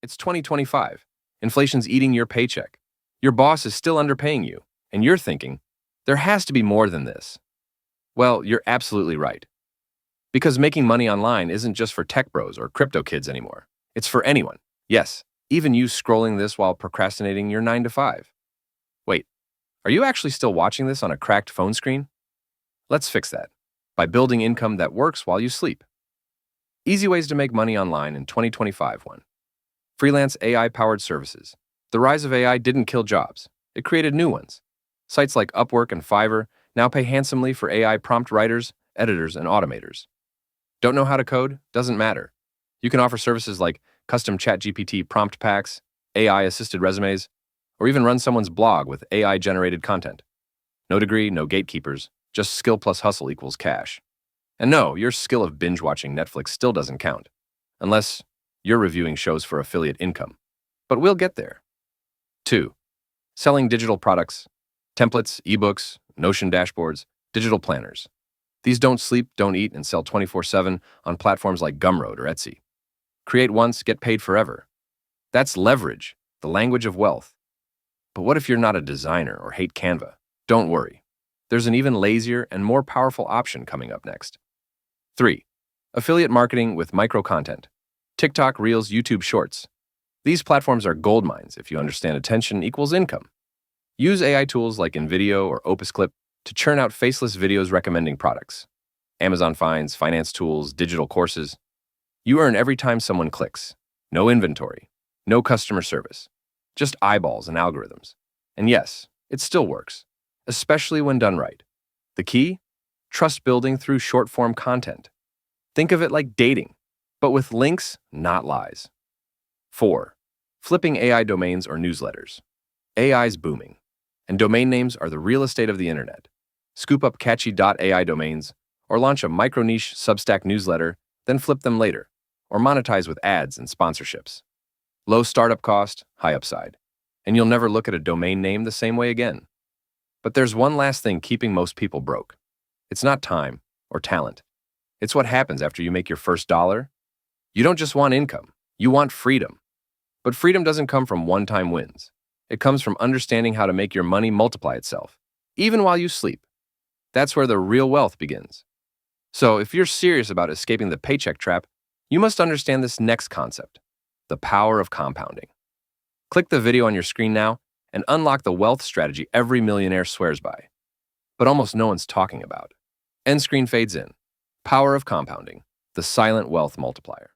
It's 2025. Inflation's eating your paycheck. Your boss is still underpaying you, and you're thinking, there has to be more than this. Well, you're absolutely right. Because making money online isn't just for tech bros or crypto kids anymore. It's for anyone. Yes, even you scrolling this while procrastinating your 9 to 5. Wait, are you actually still watching this on a cracked phone screen? Let's fix that by building income that works while you sleep. Easy ways to make money online in 2025. 1. Freelance AI-powered services. The rise of AI didn't kill jobs. It created new ones. Sites like Upwork and Fiverr now pay handsomely for AI prompt writers, editors, and automators. Don't know how to code? Doesn't matter. You can offer services like custom ChatGPT prompt packs, AI-assisted resumes, or even run someone's blog with AI-generated content. No degree, no gatekeepers, just skill plus hustle equals cash. And no, your skill of binge-watching Netflix still doesn't count, unless you're reviewing shows for affiliate income. But we'll get there. 2. Selling digital products, templates, ebooks, Notion dashboards, digital planners. These don't sleep, don't eat, and sell 24/7 on platforms like Gumroad or Etsy. Create once, get paid forever. That's leverage, the language of wealth. But what if you're not a designer or hate Canva? Don't worry. There's an even lazier and more powerful option coming up next. 3. Affiliate marketing with micro-content. TikTok, Reels, YouTube Shorts. These platforms are gold mines if you understand attention equals income. Use AI tools like InVideo or Opus Clip to churn out faceless videos recommending products. Amazon finds, finance tools, digital courses. You earn every time someone clicks. No inventory, no customer service, just eyeballs and algorithms. And yes, it still works, especially when done right. The key? Trust building through short-form content. Think of it like dating, but with links, not lies. 4. Flipping AI domains or newsletters. AI's booming, and domain names are the real estate of the internet. Scoop up catchy .ai domains, or launch a micro-niche Substack newsletter, then flip them later, or monetize with ads and sponsorships. Low startup cost, high upside, and you'll never look at a domain name the same way again. But there's one last thing keeping most people broke. It's not time or talent. It's what happens after you make your first dollar. You don't just want income, you want freedom. But freedom doesn't come from one-time wins. It comes from understanding how to make your money multiply itself, even while you sleep. That's where the real wealth begins. So if you're serious about escaping the paycheck trap, you must understand this next concept, the power of compounding. Click the video on your screen now and unlock the wealth strategy every millionaire swears by, but almost no one's talking about. End screen fades in. Power of compounding, the silent wealth multiplier.